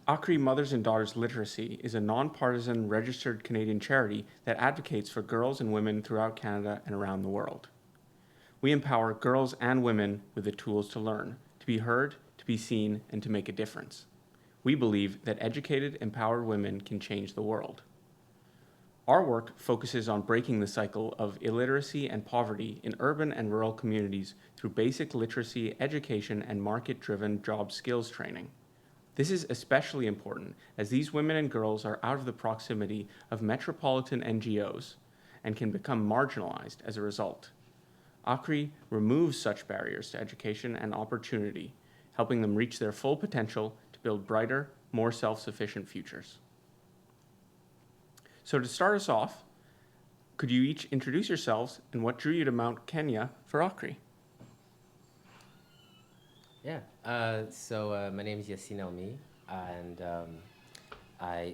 AKHRI Mothers and Daughters Literacy is a nonpartisan registered Canadian charity that advocates for girls and women throughout Canada and around the world. We empower girls and women with the tools to learn, to be heard, to be seen, and to make a difference. We believe that educated, empowered women can change the world. Our work focuses on breaking the cycle of illiteracy and poverty in urban and rural communities through basic literacy, education, and market-driven job skills training. This is especially important as these women and girls are out of the proximity of metropolitan NGOs and can become marginalized as a result. AKHRI removes such barriers to education and opportunity, helping them reach their full potential to build brighter, more self-sufficient futures. So to start us off, could you each introduce yourselves and what drew you to Mount Kenya for AKHRI? Yeah. My name is Yasin and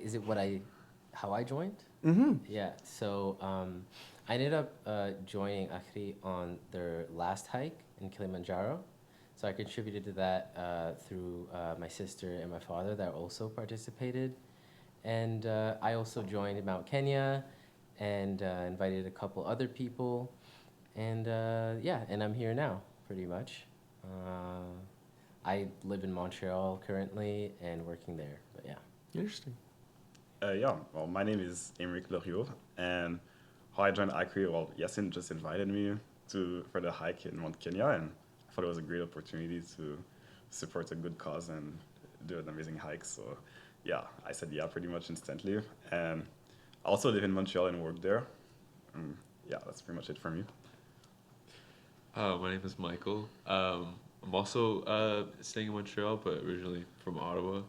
is it how I joined? Mm-hmm. Yeah. I ended up joining AKHRI on their last hike in Kilimanjaro. So I contributed to that through my sister and my father that also participated. And I also joined Mount Kenya and invited a couple other people. And and I'm here now, pretty much. I live in Montreal currently and working there, but yeah. Interesting. Well, my name is Émeric, and how I joined AKHRI, well, Yasin just invited me for the hike in Mount Kenya, and I thought it was a great opportunity to support a good cause and do an amazing hike. So, yeah, I said yeah pretty much instantly. And I also live in Montreal and work there. That's pretty much it for me. My name is Michael. I'm also staying in Montreal, but originally from Ottawa.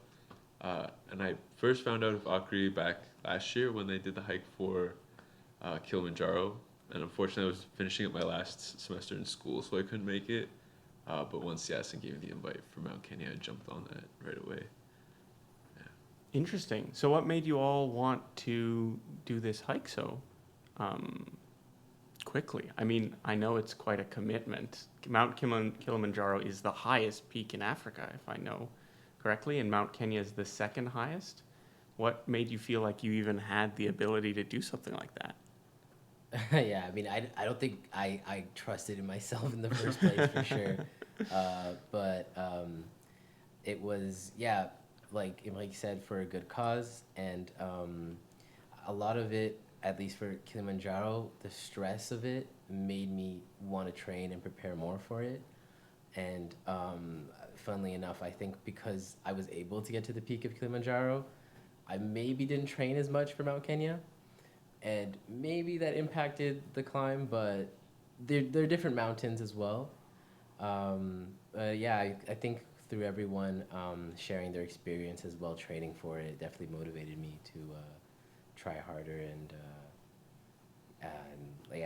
And I first found out of AKHRI back last year when they did the hike for Kilimanjaro. And unfortunately, I was finishing up my last semester in school, so I couldn't make it. But once Yasin gave me the invite for Mount Kenya, I jumped on that right away. Yeah. Interesting. So what made you all want to do this hike so quickly? I mean, I know it's quite a commitment. Mount Kilimanjaro is the highest peak in Africa, if I know correctly, and Mount Kenya is the second highest. What made you feel like you even had the ability to do something like that? Yeah, I mean, I don't think I trusted in myself in the first place for sure. It was, yeah, like Émeric said, for a good cause. And a lot of it, at least for Kilimanjaro, the stress of it made me want to train and prepare more for it. And funnily enough, I think because I was able to get to the peak of Kilimanjaro, I maybe didn't train as much for Mount Kenya. And maybe that impacted the climb, but they're different mountains as well. I think through everyone sharing their experience as well, training for it, definitely motivated me to try harder and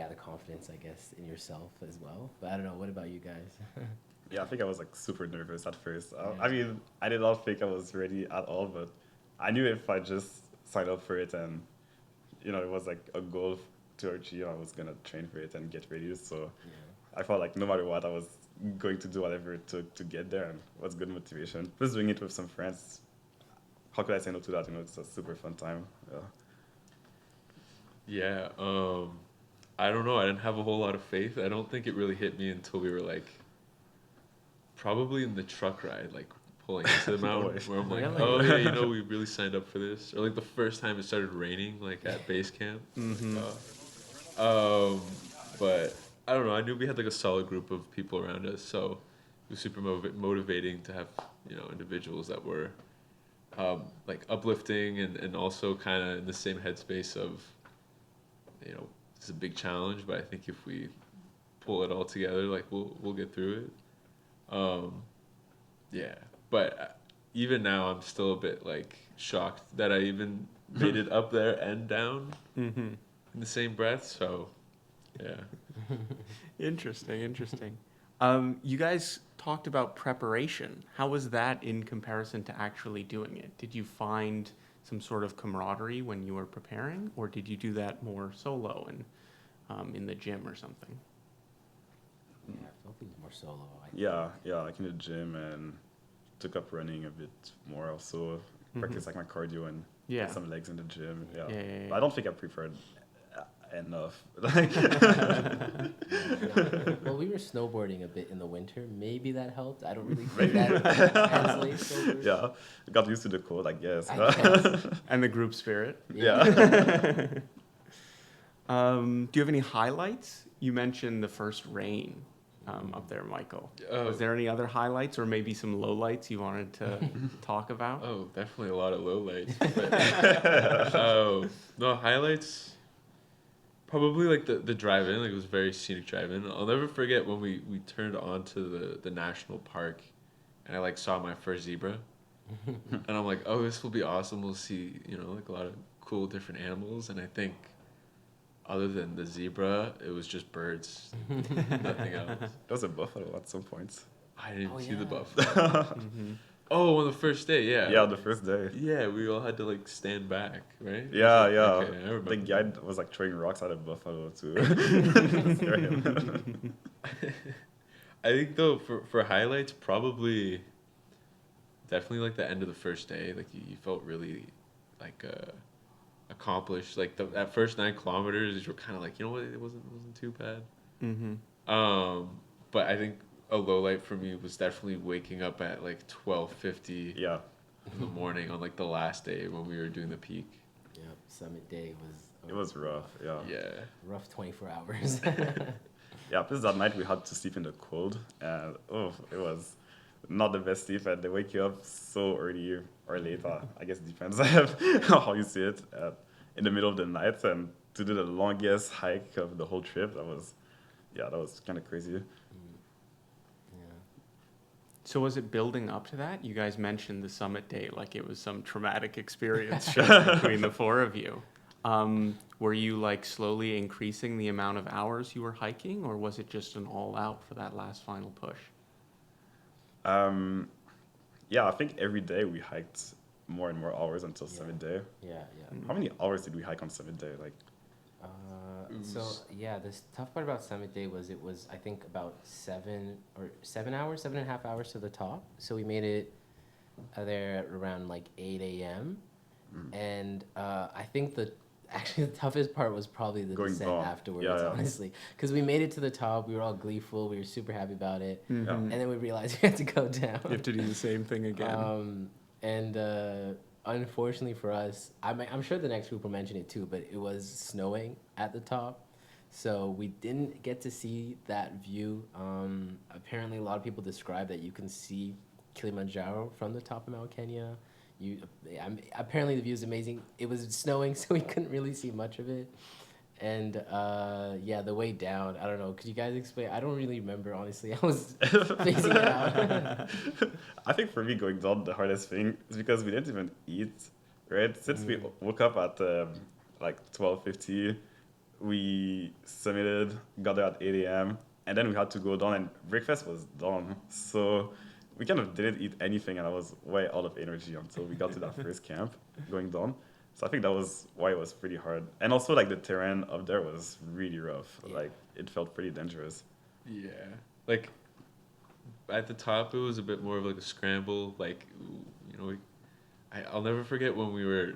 the confidence, I guess, in yourself as well. But I don't know, what about you guys? Yeah, I think I was like super nervous at first. I mean, I did not think I was ready at all, but I knew if I just signed up for it and it was like a goal to achieve, I was gonna train for it and get ready. So I felt like no matter what, I was going to do whatever it took to get there, and it was good motivation. Plus doing it with some friends, how could I say no to that? It's a super fun time. Yeah, I don't know. I didn't have a whole lot of faith. I don't think it really hit me until we were like probably in the truck ride, like pulling into the mountain, where I'm like, oh yeah, we really signed up for this. Or like the first time it started raining, like at base camp. Mm-hmm. But I don't know. I knew we had like a solid group of people around us, so it was super motivating to have individuals that were like uplifting and also kind of in the same headspace of it's a big challenge, but I think if we pull it all together, like we'll get through it. Yeah, but even now I'm still a bit like shocked that I even made it up there and down in the same breath. So, yeah. Interesting. You guys talked about preparation. How was that in comparison to actually doing it? Did you find some sort of camaraderie when you were preparing, or did you do that more solo and in the gym or something? Yeah, I felt it was more solo. Yeah, like in the gym, and took up running a bit more also. practice like my cardio and Yeah. get some legs in the gym. Yeah. Yeah. But I don't think I preferred enough. Like, Well, we were snowboarding a bit in the winter. Maybe that helped. I don't really think Maybe. that translates over. yeah, got used to the cold, I guess. I guess. And the group spirit. Yeah. Do you have any highlights? You mentioned the first rain up there, Michael. Was there any other highlights or maybe some lowlights you wanted to talk about? Oh, definitely a lot of lowlights. No, highlights, probably like the drive-in. Like, it was a very scenic drive-in. I'll never forget when we turned onto the national park and I like saw my first zebra. And I'm like, oh, this will be awesome. We'll see, like a lot of cool different animals. And I think other than the zebra, it was just birds, nothing else. There was a buffalo at some point. I didn't see yeah. the buffalo. Oh, on the first day, yeah. Yeah, the first day. Yeah, we all had to like stand back, right? Yeah, Okay, yeah. I remember. The guy was like throwing rocks at a buffalo too. Scare him. I think though for highlights, probably definitely like the end of the first day. Like you felt really like accomplished. Like that first 9 kilometers, you were kind of like, you know what, it wasn't too bad. But I think a low light for me was definitely waking up at like 12:50 Yeah. in the morning on like the last day when we were doing the peak. Yeah, summit day was. It was rough, yeah. Yeah. Rough 24 hours. Yeah, plus that night we had to sleep in the cold, and it was not the best sleep, and they wake you up so early or late, I guess it depends how you see it, in the middle of the night, and to do the longest hike of the whole trip, that was kind of crazy. So was it building up to that? You guys mentioned the summit day like it was some traumatic experience between the 4 of you. Were you like slowly increasing the amount of hours you were hiking, or was it just an all out for that last final push? Yeah, I think every day we hiked more and more hours until summit day. Yeah. How many hours did we hike on summit day? Like, So yeah, this tough part about summit day was it was I think about 7 hours, 7.5 hours to the top. So we made it there at around like 8 a.m. And I think actually the toughest part was probably the Going descent down. afterwards, Yeah. honestly, because we made it to the top. We were all gleeful. We were super happy about it, Yeah. and then we realized we had to go down. You have to do the same thing again. Unfortunately for us, I'm sure the next group will mention it too, but it was snowing at the top, so we didn't get to see that view. Apparently, a lot of people describe that you can see Kilimanjaro from the top of Mount Kenya. Apparently the view is amazing. It was snowing, so we couldn't really see much of it. And the way down, I don't know. Could you guys explain? I don't really remember, honestly. I was facing it out. I think for me going down, the hardest thing is because we didn't even eat, right? Since we woke up at like 12:50, we summited, got there at 8 a.m., and then we had to go down, and breakfast was done. So we kind of didn't eat anything, and I was way out of energy until we got to that first camp going down. So I think that was why it was pretty hard. And also, like, the terrain up there was really rough. Yeah. Like, it felt pretty dangerous. Yeah. Like, at the top, it was a bit more of like a scramble. Like, I'll never forget when we were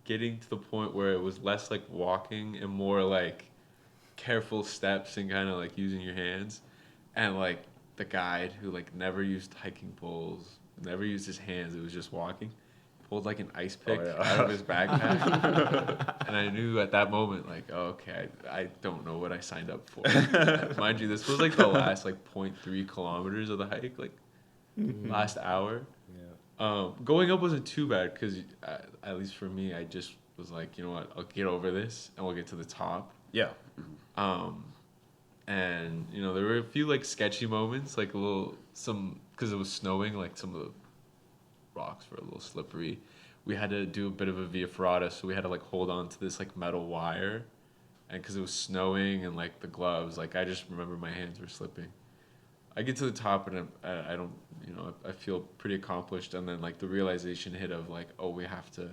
getting to the point where it was less like walking and more like careful steps and kind of like using your hands. And like the guide who like never used hiking poles, never used his hands, it was just walking, pulled like an ice pick out of his backpack. And I knew at that moment, like, oh, okay, I don't know what I signed up for. Mind you, this was like the last like 0.3 kilometers of the hike, like last hour. Going up wasn't too bad because at least for me, I just was like, you know what, I'll get over this and we'll get to the top. Yeah. And there were a few like sketchy moments, like because it was snowing, like some of the rocks were a little slippery. We had to do a bit of a via ferrata, so we had to like hold on to this like metal wire, and because it was snowing and like the gloves, like I just remember my hands were slipping. I get to the top and I don't, I feel pretty accomplished, and then like the realization hit of like, oh, we have to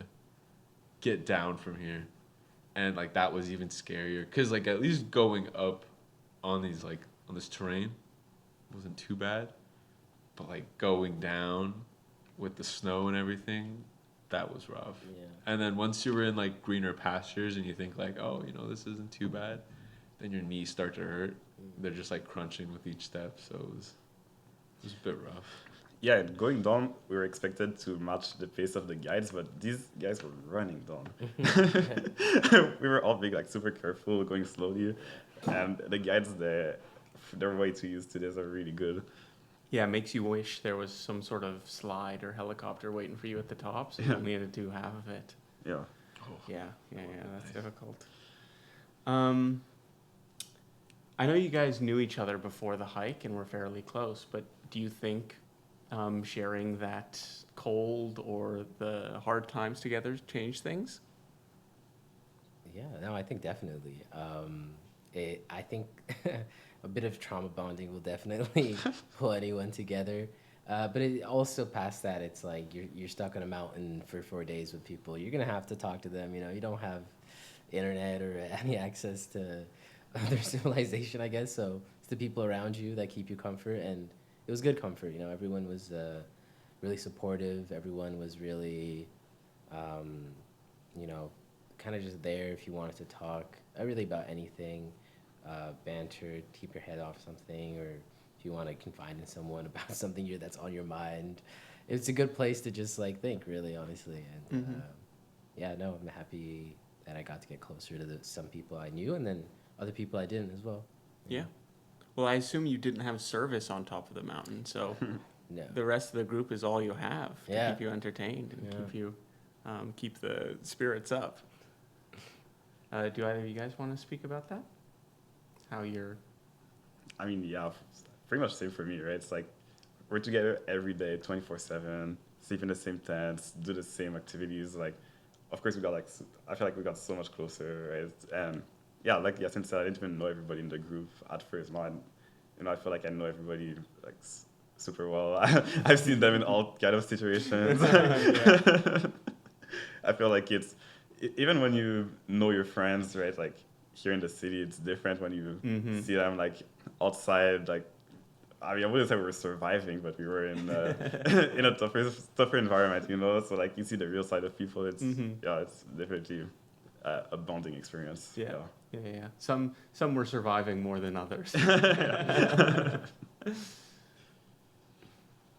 get down from here, and like that was even scarier because like at least going up on this terrain wasn't too bad, but like going down with the snow and everything that was rough. Yeah. And then once you were in like greener pastures and you think like, oh, this isn't too bad, then your knees start to hurt. They're just like crunching with each step, so it was a bit rough. Yeah, going down, we were expected to match the pace of the guides, but these guys were running down. We were all being like super careful, going slowly, and the guides, they're way too used to this. Are really good. Yeah, it makes you wish there was some sort of slide or helicopter waiting for you at the top, so you only had to do half of it. Yeah. Yeah, that's difficult. I know you guys knew each other before the hike and were fairly close, but do you think sharing that cold or the hard times together changed things? Yeah, no, I think definitely. I think a bit of trauma bonding will definitely pull anyone together. But it also past that, it's like you're stuck on a mountain for 4 days with people. You're gonna have to talk to them. You don't have internet or any access to other civilization, I guess. So it's the people around you that keep you comfort, and it was good comfort. Everyone was really supportive. Everyone was really, kind of just there if you wanted to talk, really about anything, banter, keep your head off something, or if you want to confide in someone about something that's on your mind. It's a good place to just like think, really, honestly. And I'm happy that I got to get closer to some people I knew, and then other people I didn't as well. Yeah. Well, I assume you didn't have service on top of the mountain, so No. the rest of the group is all you have to Yeah. keep you entertained and keep the spirits up. Do either of you guys want to speak about that? How you're... I mean, yeah, pretty much same for me, right? It's like we're together every day, 24/7, sleep in the same tents, do the same activities. Like, of course, I feel like we got so much closer, right? And yeah, like Yasin said, I didn't even know everybody in the group at first. Now, I feel like I know everybody like super well. I've seen them in all kind of situations. I feel like even when you know your friends, right? Like here in the city, it's different when you see them like outside. Like, I mean, I wouldn't say we were surviving, but we were in in a tougher environment, So like you see the real side of people. It's it's definitely a bonding experience. Yeah. Some were surviving more than others.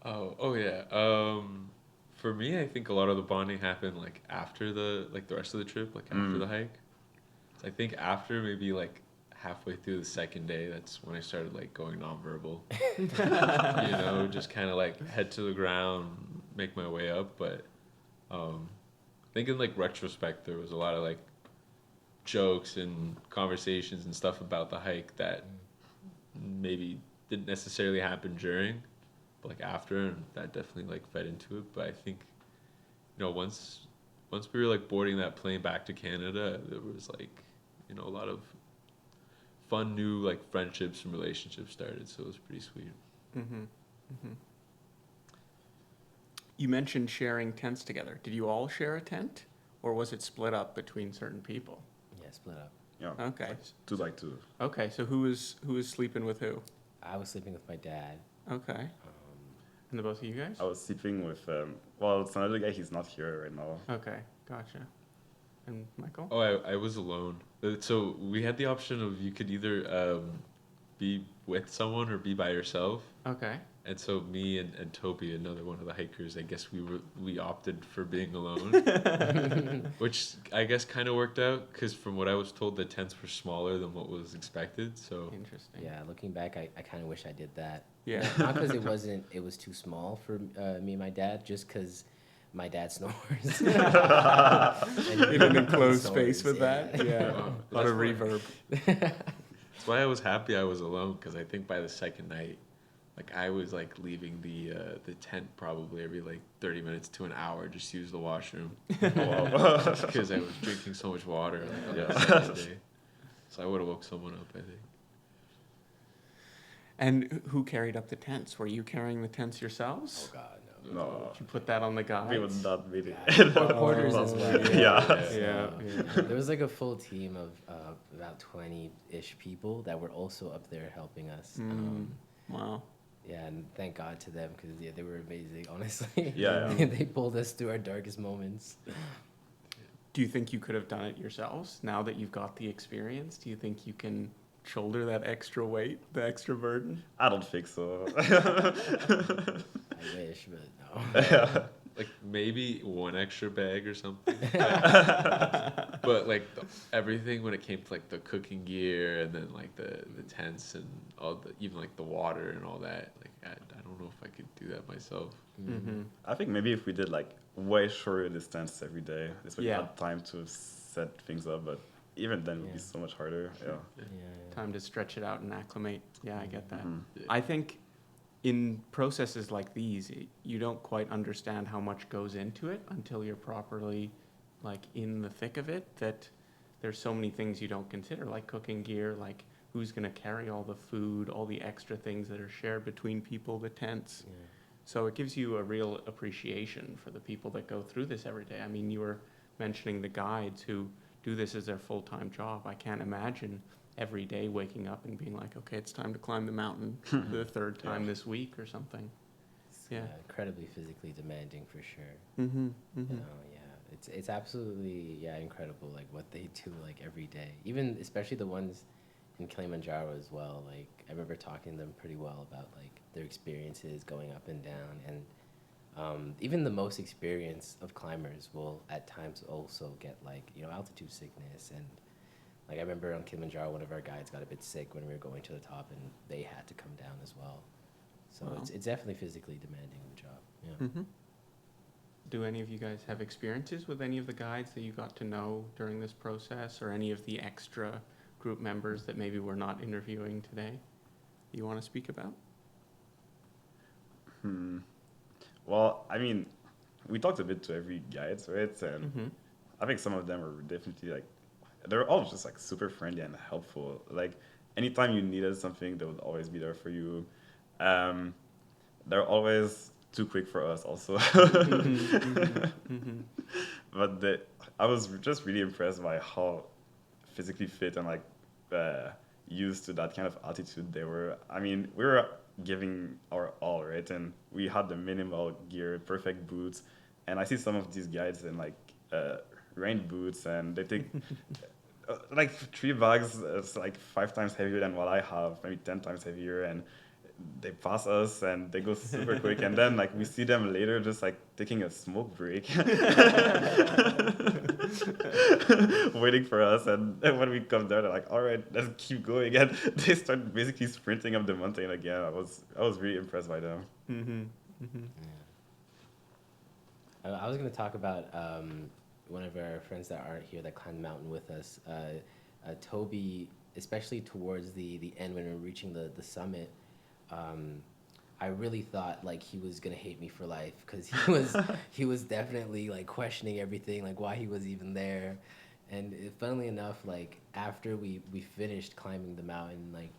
Oh yeah. For me, I think a lot of the bonding happened like after the rest of the trip, like after the hike. So I think after maybe like halfway through the second day, that's when I started like going nonverbal. Just kind of like head to the ground, make my way up. But I think in like retrospect, there was a lot of like jokes and conversations and stuff about the hike that maybe didn't necessarily happen during, but like after, and that definitely like fed into it. But I think, once we were like boarding that plane back to Canada, there was like, a lot of fun new like friendships and relationships started. So it was pretty sweet. You mentioned sharing tents together. Did you all share a tent, or was it split up between certain people? Yeah, split up. Yeah. Okay. 2x2. Okay, so who was sleeping with who? I was sleeping with my dad. Okay. And the both of you guys? I was sleeping with it's another guy. He's not here right now. Okay, gotcha. And Michael? Oh, I was alone. So we had the option of you could either be with someone or be by yourself. Okay. And so me and Toby, another one of the hikers, I guess we opted for being alone, which I guess kind of worked out because from what I was told, the tents were smaller than what was expected. So Interesting. Yeah, looking back, I kind of wish I did that. Yeah. Not because it was too small for me and my dad, just because my dad snores. In an enclosed Snores, space with that? Yeah. A lot of reverb. That's why I was happy I was alone, because I think by the second night, like I was like leaving the tent probably every like 30 minutes to an hour just to use the washroom. Because I was drinking so much water like, on that second day. So I would have woke someone up, I think. And who carried up the tents? Were you carrying the tents yourselves? Oh God, no. No. Did you put that on the guides? We would not really. Porters as well. Yeah. There was like a full team of about 20-ish people that were also up there helping us. Wow. Yeah, and thank God to them because they were amazing. Honestly, Yeah. they pulled us through our darkest moments. Do you think you could have done it yourselves now that you've got the experience? Do you think you can shoulder that extra weight, the extra burden? I don't think so. I wish, but no. Like maybe one extra bag or something. But like everything when it came to like the cooking gear and then like the tents and all the even like the water and all that, like I don't know if I could do that myself. Mm-hmm. I think maybe if we did like way shorter distance every day, this would Yeah. have time to set things up. But even then, it would be Yeah. so much harder. Yeah. Yeah. Time to stretch it out and acclimate. Yeah, I get that. Mhm. Yeah. I think in processes like these, you don't quite understand how much goes into it until you're properly like in the thick of it, that there's so many things you don't consider, like cooking gear, like who's going to carry all the food, all the extra things that are shared between people, the tents. Yeah. So it gives you a real appreciation for the people that go through this every day. I mean, you were mentioning the guides who do this as their full-time job. I can't imagine every day waking up and being like, okay, it's time to climb the mountain the third time this week or something. It's, Yeah. incredibly physically demanding for sure. Mm-hmm. You know, yeah, it's absolutely incredible like what they do like every day. Even especially the ones in Kilimanjaro as well. Like I remember talking to them pretty well about like their experiences going up and down, and even the most experienced of climbers will at times also get like altitude sickness. And like I remember on Kilimanjaro, one of our guides got a bit sick when we were going to the top, and they had to come down as well. So Wow. it's definitely physically demanding job. Yeah. Mm-hmm. Do any of you guys have experiences with any of the guides that you got to know during this process, or any of the extra group members that maybe we're not interviewing today you want to speak about? Well, I mean, we talked a bit to every guide, right? And Mm-hmm. I think some of them are definitely like, they're all just like super friendly and helpful. Like anytime you needed something, they would always be there for you. They're always too quick for us also. But I was just really impressed by how physically fit and like used to that kind of altitude they were. I mean, we were giving our all, right? And we had the minimal gear, perfect boots. And I see some of these guys in like rain boots, and they take like 3 bags. It's like 5 times heavier than what I have, maybe 10 times heavier, and they pass us and they go super quick. And then like we see them later just like taking a smoke break waiting for us. And when we come there, they're like, all right, let's keep going. And they start basically sprinting up the mountain again. I was really impressed by them. Mm-hmm. Mm-hmm. Yeah. I was going to talk about one of our friends that aren't here that climbed the mountain with us. Toby, especially towards the end when we were reaching the summit, I really thought like he was gonna hate me for life, because he was definitely like questioning everything, like why he was even there. And funnily enough, like after we finished climbing the mountain, like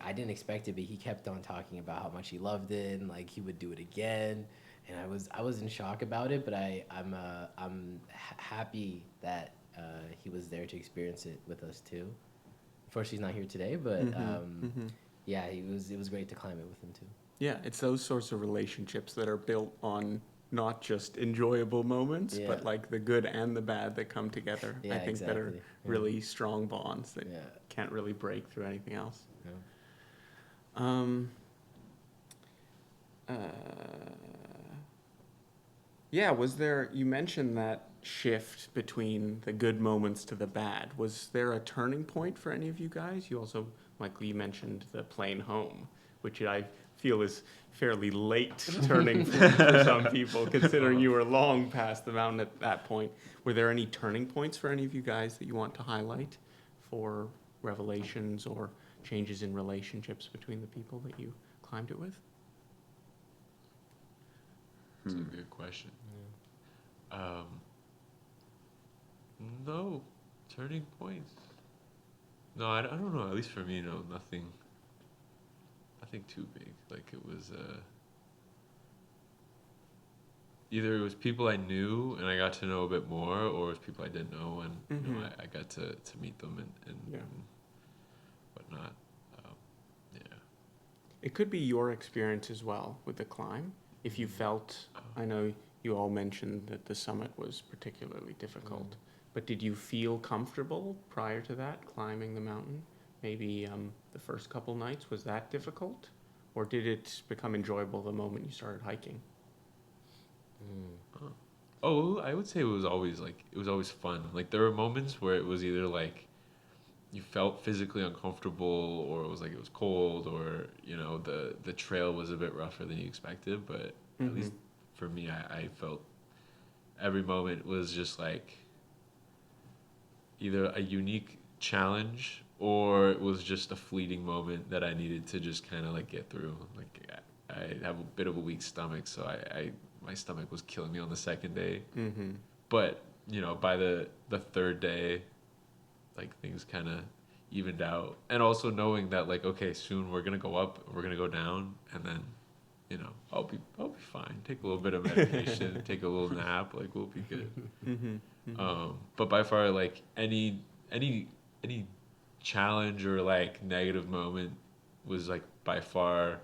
I didn't expect it, but he kept on talking about how much he loved it and like he would do it again. And I was in shock about it, but I'm happy that he was there to experience it with us too. Unfortunately, he's not here today, but yeah, it was great to climb it with him too. Yeah, it's those sorts of relationships that are built on not just enjoyable moments, Yeah. but like the good and the bad that come together. Yeah, I think that are exactly. Yeah. really strong bonds that Yeah. can't really break through anything else. Yeah. Yeah, you mentioned that shift between the good moments to the bad. Was there a turning point for any of you guys? You also, Michael, you mentioned the plane home, which I feel is fairly late turning point for some people, considering you were long past the mountain at that point. Were there any turning points for any of you guys that you want to highlight for revelations or changes in relationships between the people that you climbed it with? That's a good question. No turning points. No, I don't know. At least for me, no, nothing too big. Like it was either it was people I knew and I got to know a bit more, or it was people I didn't know and you know, I got to meet them and Yeah. whatnot. Yeah. It could be your experience as well with the climb. If you felt, I know you all mentioned that the summit was particularly difficult, but did you feel comfortable prior to that, climbing the mountain? Maybe the first couple nights, was that difficult? Or did it become enjoyable the moment you started hiking? Oh, I would say it was always fun. Like there were moments where it was either like you felt physically uncomfortable, or it was like it was cold, or the trail was a bit rougher than you expected. But at least for me, I felt every moment was just like either a unique challenge, or it was just a fleeting moment that I needed to just kind of like get through. Like I have a bit of a weak stomach, so my stomach was killing me on the second day. But by the third day, like things kind of evened out. And also knowing that like, okay, soon we're gonna go up, we're gonna go down, and then I'll be fine. Take a little bit of medication, take a little nap, like we'll be good. But by far, like any challenge or like negative moment was like by far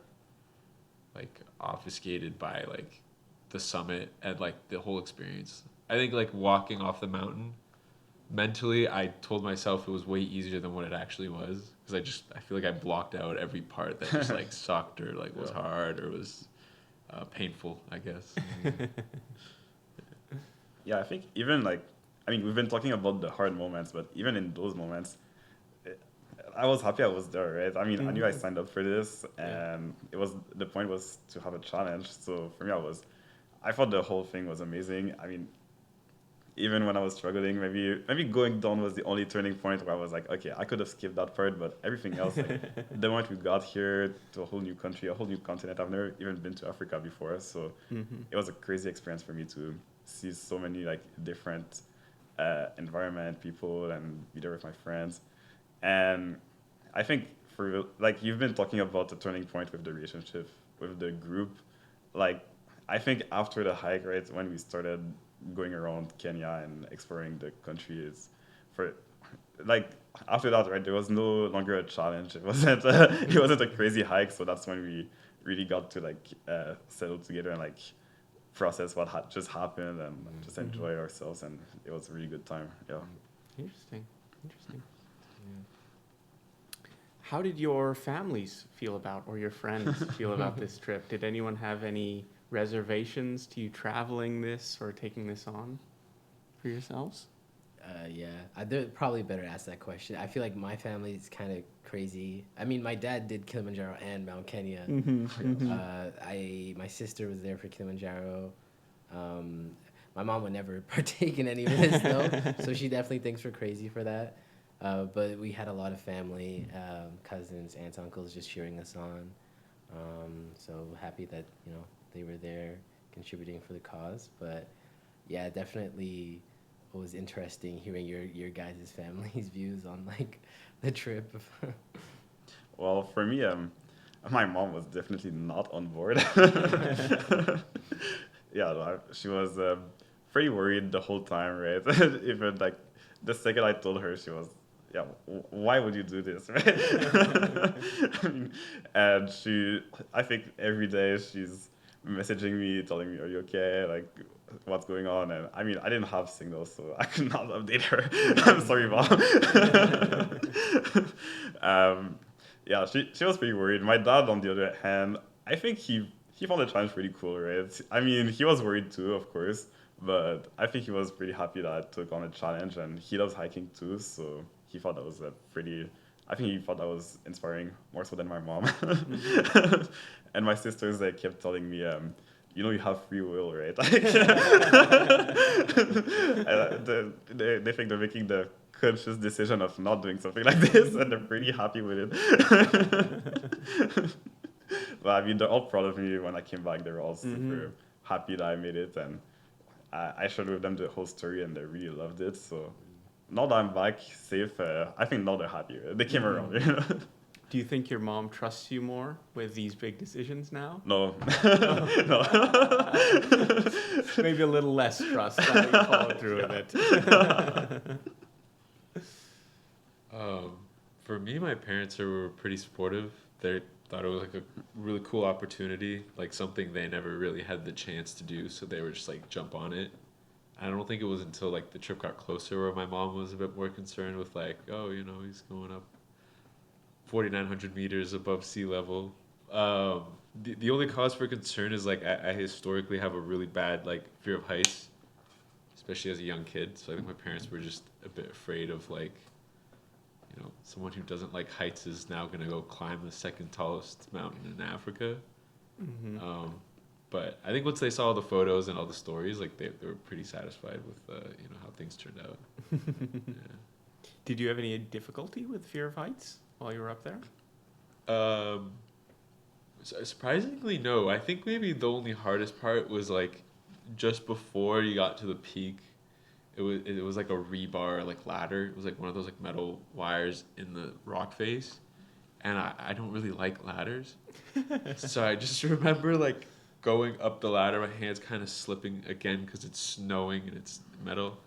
like obfuscated by like the summit and like the whole experience. I think like walking off the mountain, mentally I told myself it was way easier than what it actually was, because I feel like I blocked out every part that just like sucked or like was hard or was painful, I guess. Yeah, I think even like, I mean, we've been talking about the hard moments, but even in those moments, I was happy I was there, right? I mean, I knew I signed up for this, and the point was to have a challenge. So for me, I thought the whole thing was amazing. I mean, even when I was struggling, maybe going down was the only turning point where I was like, okay, I could have skipped that part, but everything else, like, the moment we got here to a whole new country, a whole new continent, I've never even been to Africa before, so it was a crazy experience for me to see so many like different environment, people, and be there with my friends. And I think for like you've been talking about the turning point with the relationship with the group, like I think after the hike, right, when we started going around Kenya and exploring the country, is for like after that, right, there was no longer a challenge. It wasn't a crazy hike. So that's when we really got to like settle together and like process what just happened and just enjoy ourselves, and it was a really good time. Yeah. Interesting. How did your families feel about, or your friends feel about this trip? Did anyone have any reservations to you traveling this or taking this on for yourselves? Yeah, they're probably better ask that question. I feel like my family is kind of crazy. I mean, my dad did Kilimanjaro and Mount Kenya. My sister was there for Kilimanjaro. My mom would never partake in any of this though, so she definitely thinks we're crazy for that. But we had a lot of family, cousins, aunts, uncles just cheering us on. So happy that they were there contributing for the cause. But yeah, definitely it was interesting hearing your guys' family's views on like the trip. Well, for me, my mom was definitely not on board. Yeah, no, she was pretty worried the whole time, right? Even like the second I told her, she was, yeah, why would you do this, right? I mean, and I think every day she's messaging me, telling me, are you okay? Like, what's going on? And I mean, I didn't have signal, so I could not update her. I'm sorry, Mom. Yeah, she was pretty worried. My dad, on the other hand, I think he found the challenge pretty cool, right? I mean, he was worried too, of course, but I think he was pretty happy that I took on a challenge, and he loves hiking too, so he thought that was I think he thought that was inspiring, more so than my mom. And my sisters, they kept telling me, you have free will, right? They think they're making the conscious decision of not doing something like this, and they're pretty happy with it. But I mean, they're all proud of me. When I came back, they were all super happy that I made it, and I shared with them the whole story, and they really loved it. So now that I'm back safe, I think now they're happy. They came around. Do you think your mom trusts you more with these big decisions now? No. No. Maybe a little less trust that you follow through with it. For me, my parents were pretty supportive. They're thought it was like a really cool opportunity, like something they never really had the chance to do, so they were just like jump on it. I don't think it was until like the trip got closer where my mom was a bit more concerned with like, oh, you know, he's going up 4,900 meters above sea level. The only cause for concern is like I historically have a really bad like fear of heights, especially as a young kid. So I think my parents were just a bit afraid of like, you know, someone who doesn't like heights is now gonna go climb the second tallest mountain in Africa. But I think once they saw all the photos and all the stories, like they were pretty satisfied with you know, how things turned out. Yeah. Did you have any difficulty with fear of heights while you were up there? Surprisingly, no. I think maybe the only hardest part was like just before you got to the peak. It was like a rebar like ladder. It was like one of those like metal wires in the rock face, and I don't really like ladders, so I just remember like going up the ladder, my hands kind of slipping again because it's snowing and it's metal.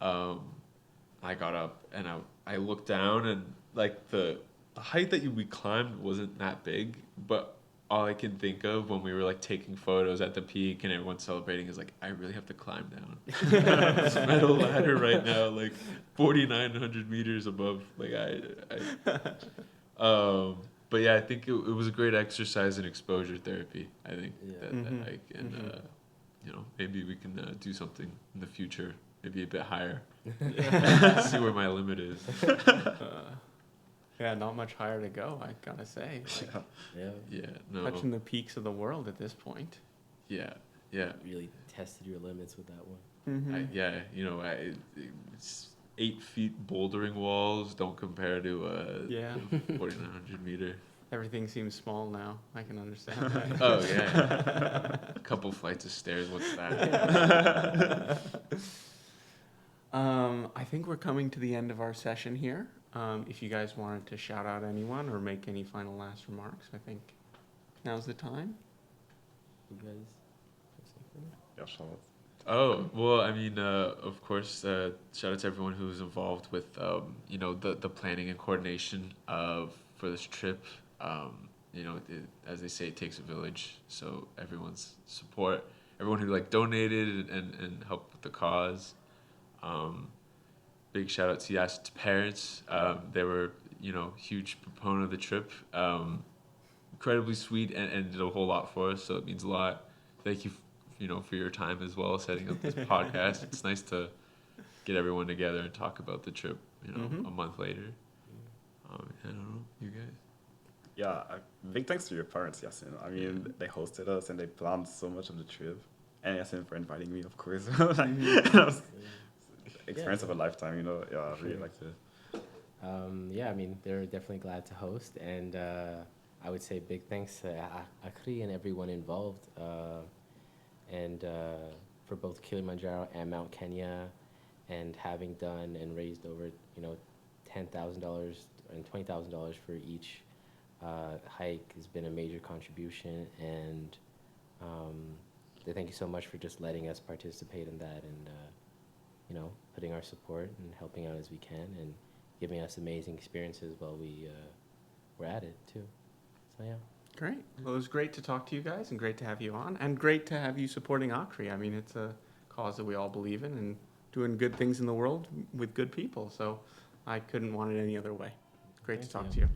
I got up and I looked down, and like the height that we climbed wasn't that big, but all I can think of when we were like taking photos at the peak and everyone's celebrating is like, I really have to climb down this metal ladder right now, like 4,900 meters above. Like but yeah, I think it was a great exercise in exposure therapy. I think that hike, and you know, maybe we can do something in the future, maybe a bit higher. See where my limit is. Yeah, not much higher to go, I gotta say. Like, Yeah. No. touching the peaks of the world at this point. Yeah. Really tested your limits with that one. You know, it's 8 feet bouldering walls don't compare to Yeah. 4,900 meter. Everything seems small now. I can understand that. Oh yeah. A couple flights of stairs. What's that? I think we're coming to the end of our session here. If you guys wanted to shout out anyone or make any final last remarks, I think now's the time. You guys have something? Yeah, Charlotte. Oh well, I mean, of course, shout out to everyone who's involved with you know, the planning and coordination for this trip. You know, as they say, it takes a village. So everyone's support, everyone who like donated and helped with the cause. Big shout out to Yasin's parents. They were, you know, huge proponent of the trip. Incredibly sweet and did a whole lot for us. So it means a lot. Thank you, you know, for your time as well, setting up this podcast. It's nice to get everyone together and talk about the trip, you know, a month later. I don't know, you guys. Yeah, big thanks to your parents, Yasin. I mean, they hosted us and they planned so much of the trip. And Yasin for inviting me, of course. Experience of a lifetime, you know. Yeah, I really liked it. Yeah, I mean, they're definitely glad to host, and I would say big thanks to AKHRI and everyone involved, and for both Kilimanjaro and Mount Kenya, and having done and raised over, you know, $10,000 and $20,000 for each hike has been a major contribution, and thank you so much for just letting us participate in that, and you know, putting our support and helping out as we can, and giving us amazing experiences while we were at it too. So yeah. Great. Well, it was great to talk to you guys and great to have you on, and great to have you supporting AKHRI. I mean, it's a cause that we all believe in and doing good things in the world with good people. So I couldn't want it any other way. Great to talk to you.